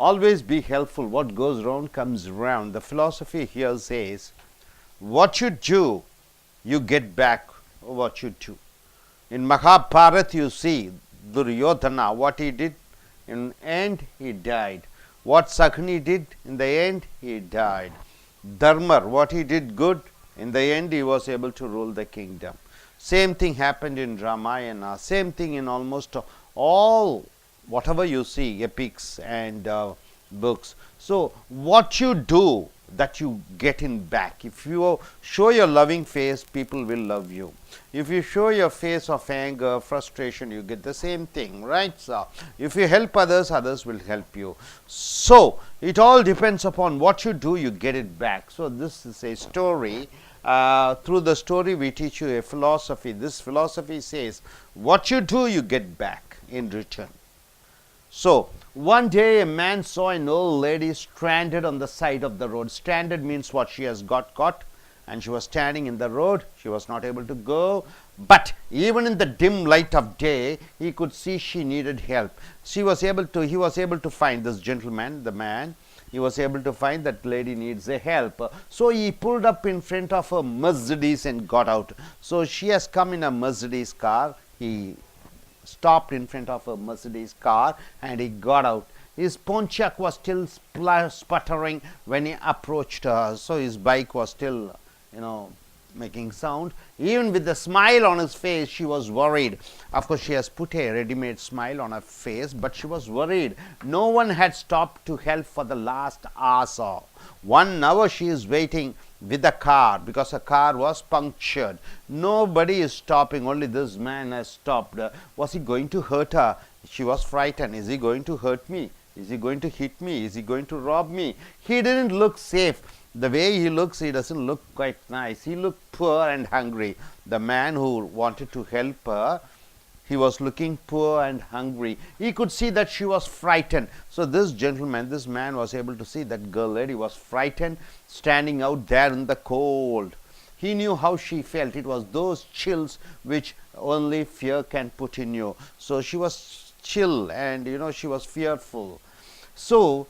always be helpful. What goes round comes round. The philosophy here says, what you do, you get back what you do. In Mahabharata, you see Duryodhana, what he did, in the end he died. What Sakni did, in the end he died. Dharma, what he did good, in the end he was able to rule the kingdom. Same thing happened in Ramayana, same thing in almost all whatever you see, epics and books. So what you do, that you get in back. If you show your loving face, people will love you. If you show your face of anger, frustration, you get the same thing, right? So if you help others, others will help you. So it all depends upon what you do, you get it back. So this is a story. Through the story we teach you a philosophy. This philosophy says, what you do, you get back in return. So one day a man saw an old lady stranded on the side of the road. Stranded means what? She has got caught and she was standing in the road. She was not able to go. But even in the dim light of day, he could see she needed help. He was able to find this gentleman, the man. He was able to find that lady needs a help. So he pulled up in front of a Mercedes and got out. So she has come in a Mercedes car. He stopped in front of a Mercedes car and he got out. His Pontiac was still sputtering when he approached her. So his bike was still, making sound. Even with the smile on his face, she was worried. Of course, she has put a ready-made smile on her face, but she was worried. No one had stopped to help for the last hour or 1 hour. She is waiting with the car because her car was punctured. Nobody is stopping, only this man has stopped. Was he going to hurt her? She was frightened. Is he going to hurt me? Is he going to hit me? Is he going to rob me? He didn't look safe. The way he looks, he doesn't look quite nice. He looked poor and hungry. The man who wanted to help her, he was looking poor and hungry. He could see that she was frightened. So this gentleman, this man was able to see that lady was frightened, standing out there in the cold. He knew how she felt. It was those chills which only fear can put in you. So she was chill and she was fearful. So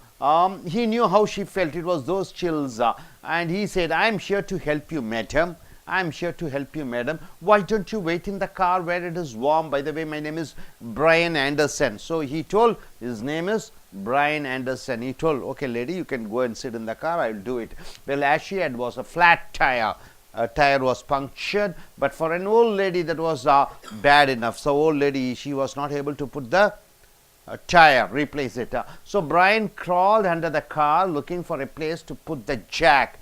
he knew how she felt. It was those chills. And he said, I am here to help you, madam. I am here to help you, madam. Why don't you wait in the car where it is warm? By the way, my name is Brian Anderson. So he told, his name is Brian Anderson. He told, okay, lady, you can go and sit in the car. I will do it. Well, as she had was a flat tire. A tire was punctured. But for an old lady, that was bad enough. So old lady, she was not able to put the tire, replace it. So Brian crawled under the car looking for a place to put the jack,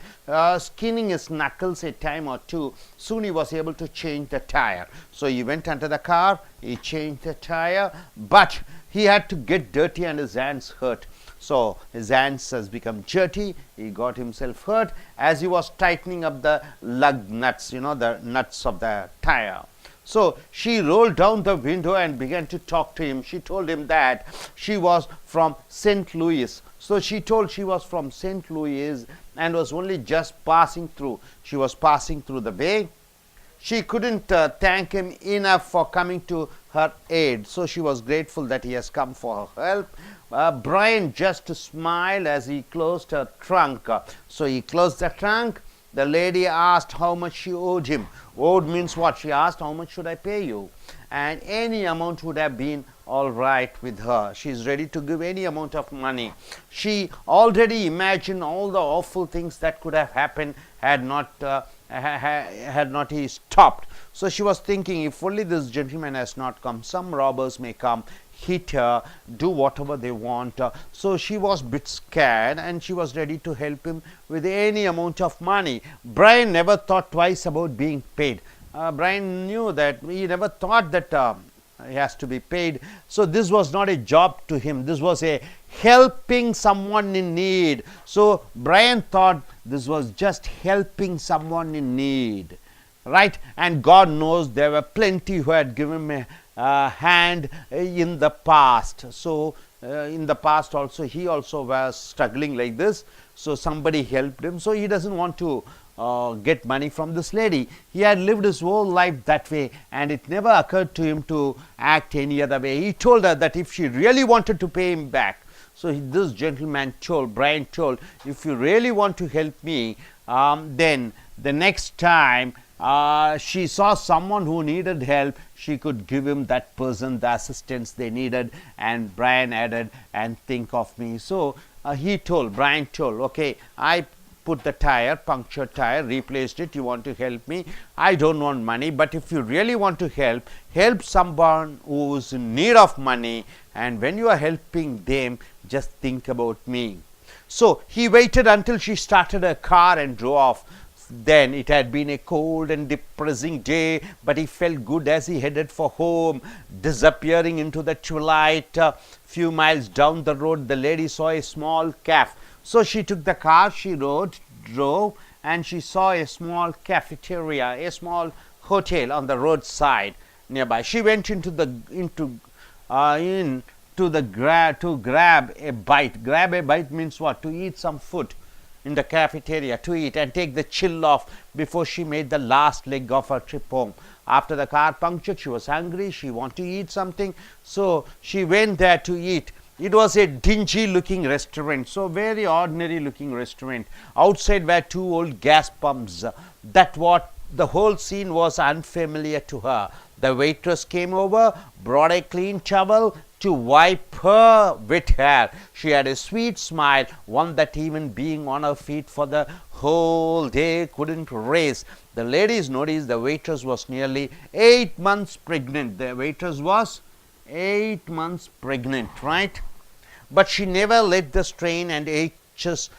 skinning his knuckles a time or two. Soon he was able to change the tire. So he went under the car, he changed the tire, but he had to get dirty and his hands hurt. So his hands has become dirty, he got himself hurt as he was tightening up the lug nuts, the nuts of the tire. So she rolled down the window and began to talk to him. She told him that she was from St. Louis. So she told she was from St. Louis and was only just passing through. She was passing through the way. She couldn't thank him enough for coming to her aid. So she was grateful that he has come for her help. Brian just smiled as he closed her trunk. So he closed the trunk. The lady asked how much she owed him. Owed means what? She asked, how much should I pay you? And any amount would have been all right with her. She is ready to give any amount of money. She already imagined all the awful things that could have happened had not he stopped. So she was thinking, if only this gentleman has not come, some robbers may come, hit her, do whatever they want. So she was a bit scared and she was ready to help him with any amount of money. Brian never thought twice about being paid. Brian knew that he never thought that he has to be paid. So this was not a job to him. This was a helping someone in need. So Brian thought this was just helping someone in need. Right? And God knows there were plenty who had given him a hand in the past. So in the past also, he also was struggling like this. So somebody helped him. So he doesn't want to get money from this lady. He had lived his whole life that way and it never occurred to him to act any other way. He told her that if she really wanted to pay him back, So this gentleman told, Brian told, if you really want to help me, then the next time she saw someone who needed help, she could give him that person the assistance they needed. And Brian added, and think of me. So Brian told, okay, I put the tire, punctured tire, replaced it. You want to help me? I don't want money, but if you really want to help someone who's in need of money, and when you are helping them, just think about me. So he waited until she started her car and drove off. Then it had been a cold and depressing day, but he felt good as he headed for home. Disappearing into the twilight, few miles down the road, the lady saw a small cafe. So she took the car, she drove, and she saw a small cafeteria, a small hotel on the roadside nearby. She went to grab a bite. Grab a bite means what? To eat some food in the cafeteria, to eat and take the chill off before she made the last leg of her trip home. After the car punctured, she was hungry, she wanted to eat something, so she went there to eat. It was a dingy looking restaurant, so very ordinary looking restaurant. Outside were two old gas pumps. The whole scene was unfamiliar to her. The waitress came over, brought a clean towel to wipe her wet hair. She had a sweet smile, one that even being on her feet for the whole day couldn't raise. The ladies noticed the waitress was nearly 8 months pregnant. The waitress was 8 months pregnant, right? But she never let the strain and aches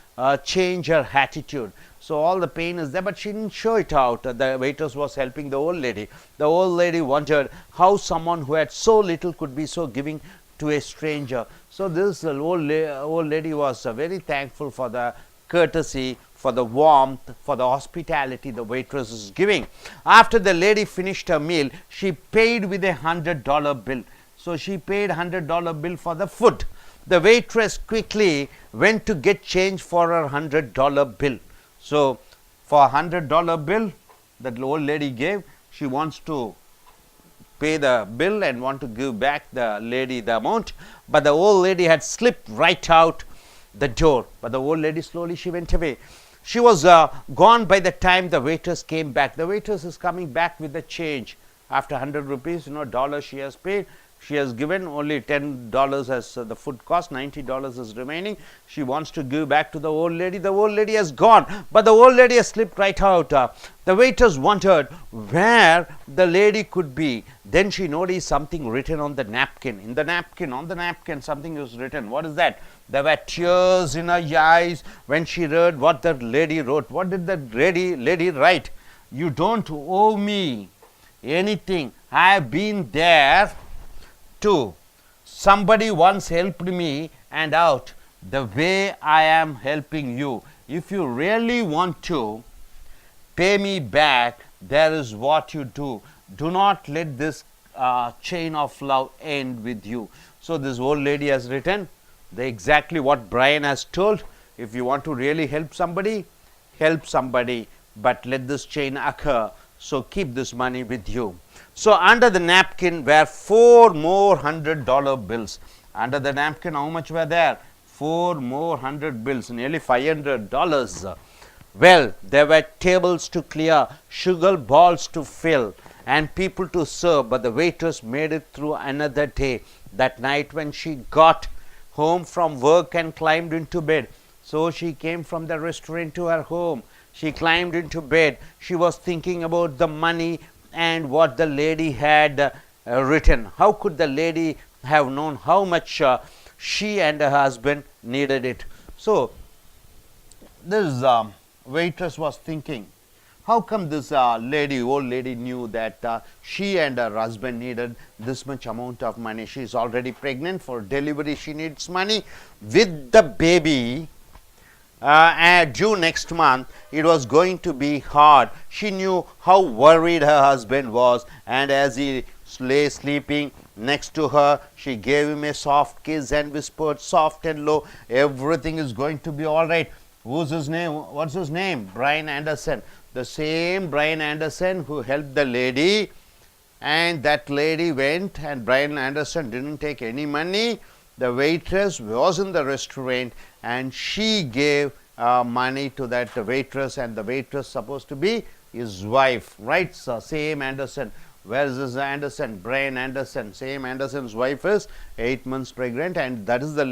change her attitude. So all the pain is there, but she didn't show it out. The waitress was helping the old lady. The old lady wondered how someone who had so little could be so giving to a stranger. So this old lady was very thankful for the courtesy, for the warmth, for the hospitality the waitress is giving. After the lady finished her meal, she paid with $100 bill. So she paid $100 bill for the food. The waitress quickly went to get change for her $100 bill. So for $100 bill that old lady gave, she wants to pay the bill and want to give back the lady the amount, but the old lady had slipped right out the door. But the old lady slowly she went away. She was gone by the time the waitress came back. The waitress is coming back with the change. After 100 rupees, dollars she has paid. She has given only $10 as the food cost, $90 is remaining. She wants to give back to the old lady. The old lady has gone, but the old lady has slipped right out. The waiters wondered where the lady could be. Then she noticed something written on the napkin. On the napkin, something was written. What is that? There were tears in her eyes when she read what the lady wrote. What did the lady write? You don't owe me anything. I have been there too. Somebody once helped me and out the way I am helping you. If you really want to pay me back, there is what you do. Do not let this chain of love end with you. So this old lady has written exactly what Brian has told. If you want to really help somebody, but let this chain occur. So keep this money with you. So under the napkin were 4 more $100 bills. Under the napkin, how much were there? 4 more 100 bills, nearly $500. Well, there were tables to clear, sugar balls to fill, and people to serve, but the waitress made it through another day. That night when she got home from work and climbed into bed, so she came from the restaurant to her home. She climbed into bed. She was thinking about the money and what the lady had written. How could the lady have known how much she and her husband needed it? So this waitress was thinking, how come this old lady knew that she and her husband needed this much amount of money? She is already pregnant, for delivery she needs money. With the baby due next month, it was going to be hard. She knew how worried her husband was, and as he lay sleeping next to her, she gave him a soft kiss and whispered soft and low, everything is going to be all right. Who's his name? What's his name? Brian Anderson. The same Brian Anderson who helped the lady, and that lady went, and Brian Anderson didn't take any money. the waitress was in the restaurant and she gave money to that waitress, and the waitress supposed to be his wife, right? So same Anderson. Where is this Anderson? Brian Anderson. Same Anderson's wife is 8 months pregnant, and that is the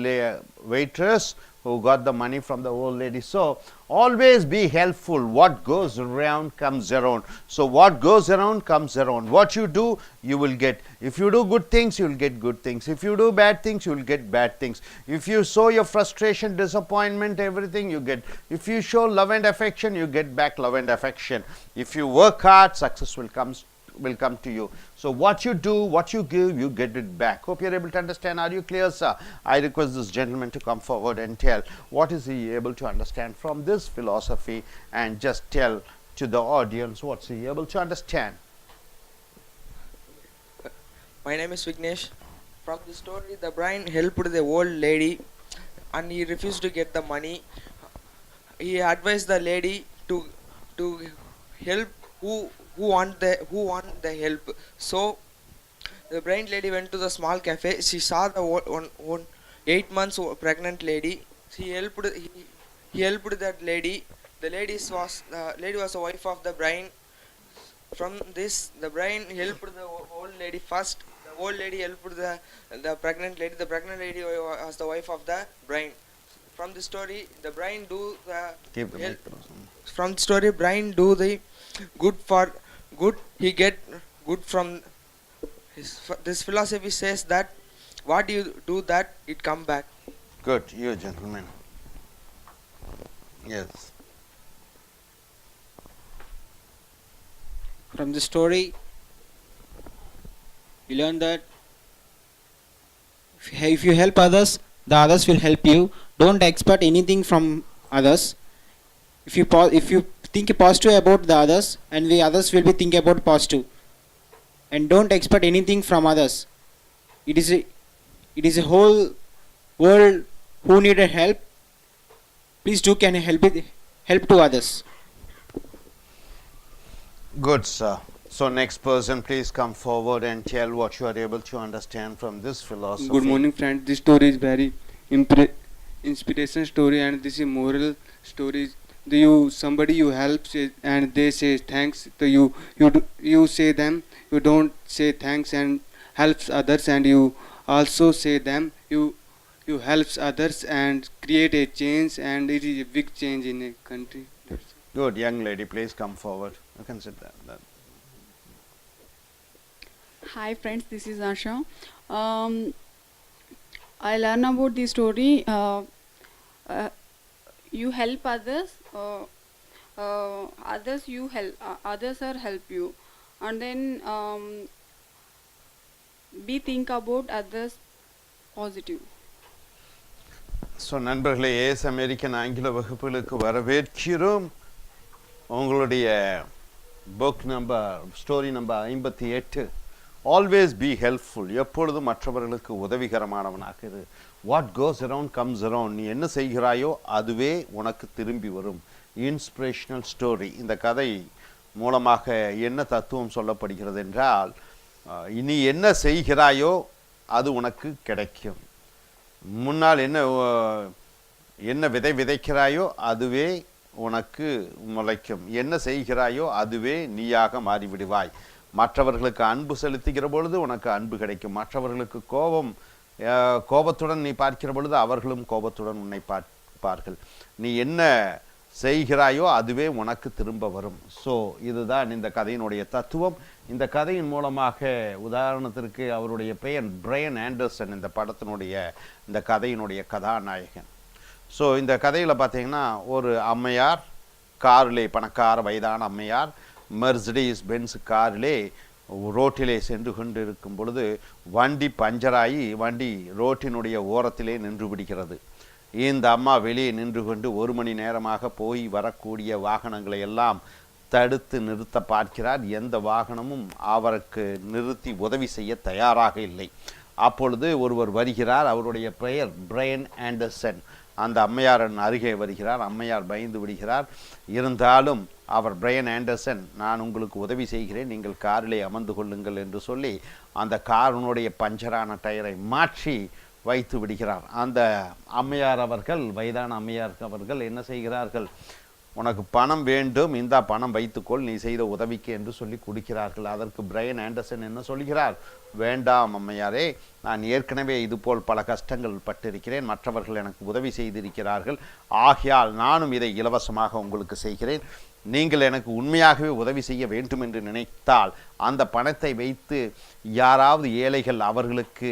waitress who got the money from the old lady. So always be helpful. What goes around comes around. So what goes around comes around. What you do, you will get. If you do good things, you will get good things. If you do bad things, you will get bad things. If you show your frustration, disappointment, everything, you get. If you show love and affection, you get back love and affection. If you work hard, success will come to you. So what you do, what you give, you get it back. Hope you're able to understand. Are you clear, sir? I request this gentleman to come forward and tell what is he able to understand from this philosophy, and just tell to the audience what's he able to understand. My name is Vignesh. From the story, the Brian helped the old lady and he refused to get the money. He advised the lady to help who want the help. So the blind lady went to the small cafe. She saw the one 8 months pregnant lady. He helped that lady. The lady was the wife of the Brian. From this, the Brian helped the old lady first. The old lady helped the pregnant lady. The pregnant lady was the wife of the Brian. From the story, the Brian do the from the story, Brian do the good for good. He get good from this philosophy says that what you do, that it come back. Good, you gentlemen. Yes. From the story, we learn that if you help others, the others will help you. Don't expect anything from others. If you think positive about the others, and the others will be thinking about positive. And don't expect anything from others. It is a whole world who needed help. Please do can help to others. Good, sir. So next person, please come forward and tell what you are able to understand from this philosophy. Good morning, friends. This story is very inspiration story, and this is moral story. Somebody you help and they say thanks to you. You say them. You don't say thanks and helps others, and you also say them. You helps others and create a change, and it is a big change in a country. Good, young lady, please come forward. You can sit there. Hi friends, this is Asha. I learn about the story. You help others, others you help, others are help you, and then be think about others positive. So நண்பர்களே, as American ஆங்கில வகுப்புகளுக்கு வரவேற்கிறோம். உங்களுடைய book number story number 58, always be helpful. எப்பொழுதும் மற்றவர்களுக்கு உதவிகரமானவனாக இரு. What goes around comes around. நீ என்ன செய்கிறாயோ அதுவே உனக்கு திரும்பி வரும். Inspirational story. இந்த கதை மூலமாக என்ன தத்துவம் சொல்லப்படுகிறது என்றால், நீ என்ன செய்கிறாயோ அது உனக்கு கிடைக்கும். முன்னால் என்ன விதை விதைக்கிறாயோ அதுவே உனக்கு முளைக்கும். என்ன செய்கிறாயோ அதுவே நீயாக மாறிவிடுவாய். மற்றவர்களுக்கு அன்பு செலுத்துகிற பொழுது உனக்கு அன்பு கிடைக்கும். மற்றவர்களுக்கு கோபத்துடன் நீ பார்க்கிற பொழுது அவர்களும் கோபத்துடன் உன்னை பார்ப்பார்கள். நீ என்ன செய்கிறாயோ அதுவே உனக்கு திரும்ப வரும். ஸோ இதுதான் இந்த கதையினுடைய தத்துவம். இந்த கதையின் மூலமாக, உதாரணத்திற்கு அவருடைய பெயர் பிரையன் ஆண்டர்சன், இந்த படத்தினுடைய இந்த கதையினுடைய கதாநாயகன். ஸோ இந்த கதையில் பார்த்தீங்கன்னா, ஒரு அம்மையார் காரிலே, பணக்கார வயதான அம்மையார் மெர்சிடிஸ் பென்ஸ் காரிலே ரோட்டிலே சென்று கொண்டு இருக்கும் பொழுது வண்டி பஞ்சராகி வண்டி ரோட்டினுடைய ஓரத்திலே நின்று பிடிக்கிறது. இந்த அம்மா வெளியே நின்று கொண்டு 1 மணி நேரமாக போய் வரக்கூடிய வாகனங்களை எல்லாம் தடுத்து நிறுத்த பார்க்கிறார். எந்த வாகனமும் அவருக்கு நிறுத்தி உதவி செய்ய தயாராக இல்லை. அப்பொழுது ஒருவர் வருகிறார். அவருடைய பெயர் பிரையன் ஆண்டர்சன். அந்த அம்மையாரின் அருகே வருகிறார். அம்மையார் பயந்து விடுகிறார். இருந்தாலும் அவர் பிரையன் ஆண்டர்சன், நான் உங்களுக்கு உதவி செய்கிறேன், நீங்கள் காரிலே அமர்ந்து கொள்ளுங்கள் என்று சொல்லி அந்த காரினுடைய பஞ்சரான டயரை மாற்றி வைத்து விடுகிறார். அந்த அம்மையார் அவர்கள், வயதான அம்மையார் அவர்கள் என்ன செய்கிறார்கள், உனக்கு பணம் வேண்டும், இந்த பணம் வைத்துக்கொள், நீ செய்த உதவிக்கு என்று சொல்லி கொடுக்கிறார்கள். அதற்கு பிரையன் ஆண்டர்சன் என்ன சொல்கிறார், வேண்டாம் அம்மையாரே, நான் ஏற்கனவே இதுபோல் பல கஷ்டங்கள் பட்டிருக்கிறேன், மற்றவர்கள் எனக்கு உதவி செய்திருக்கிறார்கள், ஆகையால் நானும் இதை இலவசமாக உங்களுக்கு செய்கிறேன். நீங்கள் எனக்கு உண்மையாகவே உதவி செய்ய வேண்டும் என்று நினைத்தால் அந்த பணத்தை வைத்து யாராவது ஏழைகள், அவர்களுக்கு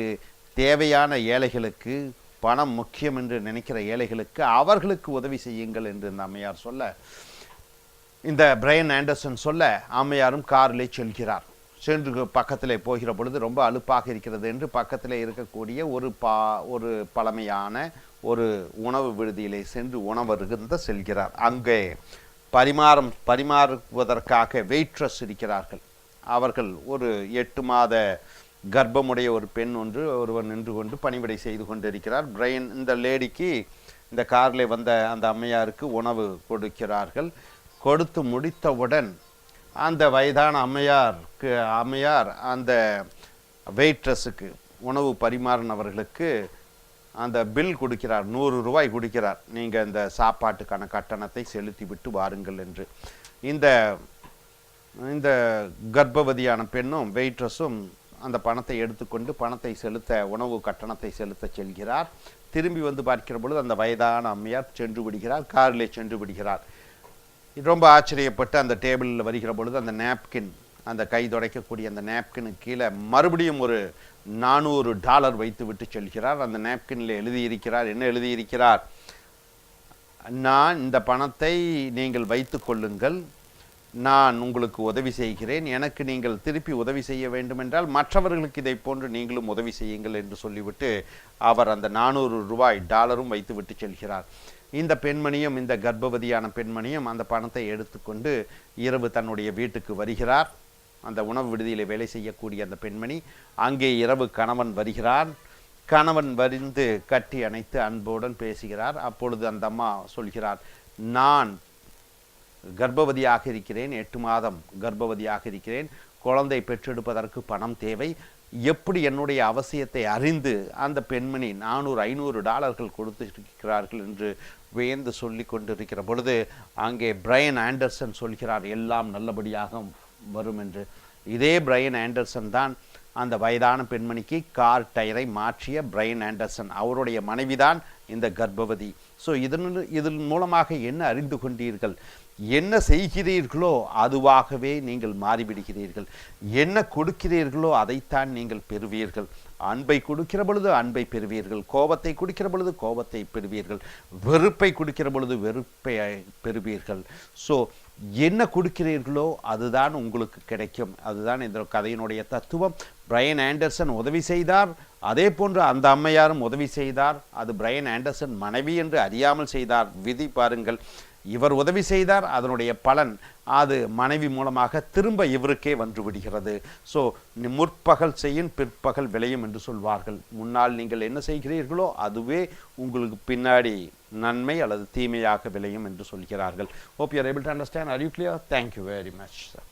தேவையான ஏழைகளுக்கு, பணம் முக்கியம் என்று நினைக்கிற ஏழைகளுக்கு அவர்களுக்கு உதவி செய்யுங்கள் என்று இந்த அம்மையார் சொல்ல, இந்த பிரையன் ஆண்டர்சன் சொல்ல, அம்மையாரும் காரிலே செல்கிறார். சென்று பக்கத்திலே போகிற பொழுது ரொம்ப அலுப்பாக இருக்கிறது என்று பக்கத்திலே இருக்கக்கூடிய ஒரு பழமையான ஒரு உணவு விடுதியிலே சென்று உணவருந்த செல்கிறார். அங்கே பரிமாறுவதற்காக வெயிட்ரஸ் இருக்கிறார்கள். அவர்கள் ஒரு 8 மாத கர்ப்பமுடைய ஒரு பெண் ஒருவர் நின்று கொண்டு பணிவிடை செய்து கொண்டிருக்கிறார். பிரையன் இந்த லேடிக்கு, இந்த காரில் வந்த அந்த அம்மையாருக்கு உணவு கொடுக்கிறார்கள். கொடுத்து முடித்தவுடன் அந்த வயதான அம்மையார் அந்த வெயிட்ரஸுக்கு, உணவு பரிமாறினவர்களுக்கு அந்த பில் கொடுக்கிறார், 100 ரூபாய் கொடுக்கிறார், நீங்கள் இந்த சாப்பாட்டுக்கான கட்டணத்தை செலுத்தி விட்டு வாருங்கள் என்று. இந்த கர்ப்பவதியான பெண்ணும் வெயிட்ரஸும் அந்த பணத்தை எடுத்துக்கொண்டு பணத்தை செலுத்த, உணவு கட்டணத்தை செலுத்த செல்கிறார். திரும்பி வந்து பார்க்கிற பொழுது அந்த வயதான அம்மையார் சென்று விடுகிறார், காரிலே சென்று விடுகிறார். ரொம்ப ஆச்சரியப்பட்டு அந்த டேபிளில் வருகிற பொழுது அந்த நேப்கின், அந்த கை துடைக்கக்கூடிய அந்த நேப்கினுக்கு கீழே மறுபடியும் ஒரு $400 வைத்து விட்டு செல்கிறார். அந்த நேப்கினில் எழுதியிருக்கிறார், என்ன எழுதியிருக்கிறார், நான் இந்த பணத்தை நீங்கள் வைத்து கொள்ளுங்கள், நான் உங்களுக்கு உதவி செய்கிறேன், எனக்கு நீங்கள் திருப்பி உதவி செய்ய வேண்டுமென்றால் மற்றவர்களுக்கு இதை போன்று நீங்களும் உதவி செய்யுங்கள் என்று சொல்லிவிட்டு அவர் அந்த $400 வைத்து விட்டு செல்கிறார். இந்த பெண்மணியும், இந்த கர்ப்பவதியான பெண்மணியும் அந்த பணத்தை எடுத்துக்கொண்டு இரவு தன்னுடைய வீட்டுக்கு வருகிறார். அந்த உணவு விடுதியில் வேலை செய்யக்கூடிய அந்த பெண்மணி, அங்கே இரவு கணவன் வருகிறான். கணவன் வரிந்து கட்டி அணைத்து அன்புடன் பேசுகிறார். அப்பொழுது அந்த அம்மா சொல்கிறார், நான் கர்ப்பவதியாக இருக்கிறேன், 8 மாதம் கர்ப்பவதியாக இருக்கிறேன், குழந்தை பெற்றெடுப்பதற்கு பணம் தேவை, எப்படி என்னுடைய அவசியத்தை அறிந்து அந்த பெண்மணி $400-500 கொடுத்திருக்கிறார்கள் என்று வியந்து சொல்லி கொண்டிருக்கிற பொழுது அங்கே பிரையன் ஆண்டர்சன் சொல்கிறார், எல்லாம் நல்லபடியாக வரும் என்று. இதே பிரையன் ஆண்டர்சன் தான் அந்த வயதான பெண்மணிக்கு கார் டயரை மாற்றிய பிரையன் ஆண்டர்சன். அவருடைய மனைவிதான் இந்த கர்ப்பவதி. ஸோ இதன் மூலமாக என்ன அறிந்து கொண்டீர்கள், என்ன செய்கிறீர்களோ அதுவாகவே நீங்கள் மாறிவிடுகிறீர்கள், என்ன கொடுக்கிறீர்களோ அதைத்தான் நீங்கள் பெறுவீர்கள். அன்பை கொடுக்கிற பொழுது அன்பை பெறுவீர்கள், கோபத்தை கொடுக்கிற பொழுது கோபத்தை பெறுவீர்கள், வெறுப்பை கொடுக்கிற பொழுது வெறுப்பை பெறுவீர்கள். ஸோ என்ன கொடுக்கிறீர்களோ அதுதான் உங்களுக்கு கிடைக்கும். அதுதான் இந்த கதையினுடைய தத்துவம். பிரையன் ஆண்டர்சன் உதவி செய்தார், அதே போன்று அந்த அம்மையாரும் உதவி செய்தார். அது பிரையன் ஆண்டர்சன் மனைவி என்று அறியாமல் செய்தார். விதி பாருங்கள், இவர் உதவி செய்தார், அதனுடைய பலன் அது மனைவி மூலமாக திரும்ப இவருக்கே வந்து விடுகிறது. ஸோ முற்பகல் செய்யின் பிற்பகல் விளையும் என்று சொல்வார்கள். முன்னால் நீங்கள் என்ன செய்கிறீர்களோ அதுவே உங்களுக்கு பின்னாடி நன்மை அல்லது தீமையாக விளையும் என்று சொல்கிறார்கள். Hope you are able to understand. Are you clear? Thank you very much, sir.